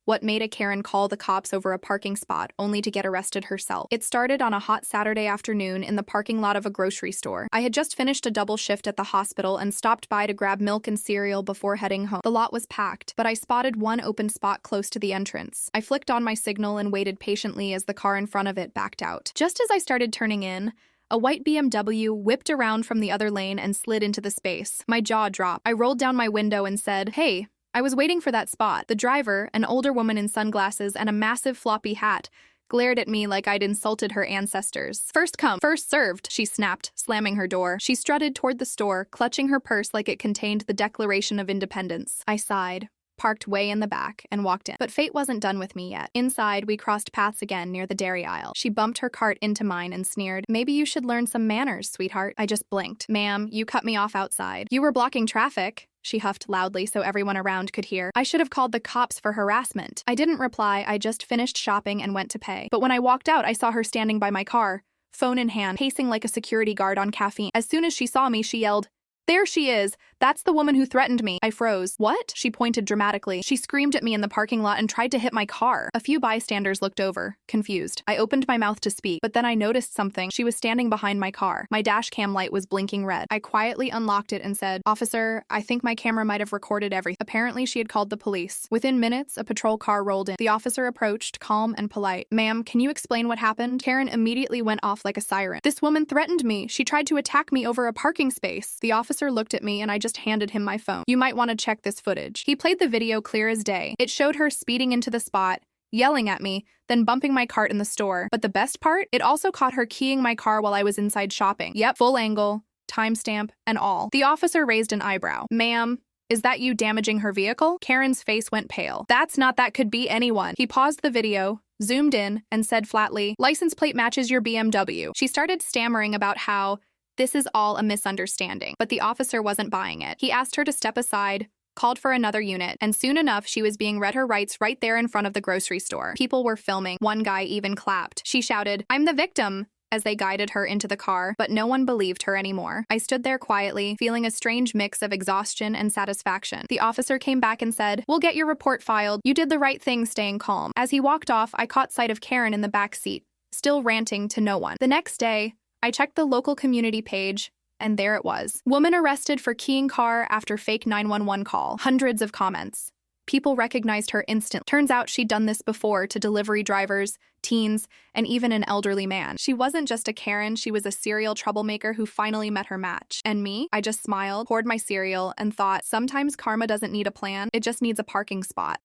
What made a Karen call the cops over a parking spot only to get arrested herself? It started on a hot Saturday afternoon in the parking lot of a grocery store. I had just finished a double shift at the hospital and stopped by to grab milk and cereal before heading home. The lot was packed, but I spotted one open spot close to the entrance. I flicked on my signal and waited patiently as the car in front of it backed out. Just as I started turning in, a white BMW whipped around from the other lane and slid into the space. My jaw dropped. I rolled down my window and said, "Hey, I was waiting for that spot." The driver, an older woman in sunglasses and a massive floppy hat, glared at me like I'd insulted her ancestors. "First come, first served," she snapped, slamming her door. She strutted toward the store, clutching her purse like it contained the Declaration of Independence. I sighed, parked way in the back, and walked in. But fate wasn't done with me yet. Inside, we crossed paths again near the dairy aisle. She bumped her cart into mine and sneered, "Maybe you should learn some manners, sweetheart." I just blinked. "Ma'am, you cut me off outside." "You were blocking traffic," she huffed loudly so everyone around could hear. "I should have called the cops for harassment." I didn't reply. I just finished shopping and went to pay. But when I walked out, I saw her standing by my car, phone in hand, pacing like a security guard on caffeine. As soon as she saw me, she yelled, "There she is! That's the woman who threatened me." I froze. "What?" She pointed dramatically. She screamed at me in the parking lot and tried to hit my car. A few bystanders looked over, confused. I opened my mouth to speak, but then I noticed something. She was standing behind my car. My dash cam light was blinking red. I quietly unlocked it and said, "Officer, I think my camera might have recorded everything." Apparently, she had called the police. Within minutes, a patrol car rolled in. The officer approached, calm and polite. "Ma'am, can you explain what happened?" Karen immediately went off like a siren. "This woman threatened me. She tried to attack me over a parking space." The officer looked at me and I just handed him my phone. "You might want to check this footage." He played the video clear as day. It showed her speeding into the spot, yelling at me, then bumping my cart in the store. But the best part? It also caught her keying my car while I was inside shopping. Yep, full angle, timestamp, and all. The officer raised an eyebrow. "Ma'am, is that you damaging her vehicle?" Karen's face went pale. That could be anyone." He paused the video, zoomed in, and said flatly, "License plate matches your BMW." She started stammering about how this is all a misunderstanding, but the officer wasn't buying it. He asked her to step aside, called for another unit, and soon enough, she was being read her rights right there in front of the grocery store. People were filming. One guy even clapped. She shouted, "I'm the victim," as they guided her into the car, but no one believed her anymore. I stood there quietly, feeling a strange mix of exhaustion and satisfaction. The officer came back and said, "We'll get your report filed. You did the right thing staying calm." As he walked off, I caught sight of Karen in the back seat, still ranting to no one. The next day, I checked the local community page, and there it was. "Woman arrested for keying car after fake 911 call." Hundreds of comments. People recognized her instantly. Turns out she'd done this before to delivery drivers, teens, and even an elderly man. She wasn't just a Karen, she was a serial troublemaker who finally met her match. And me? I just smiled, poured my cereal, and thought, sometimes karma doesn't need a plan, it just needs a parking spot.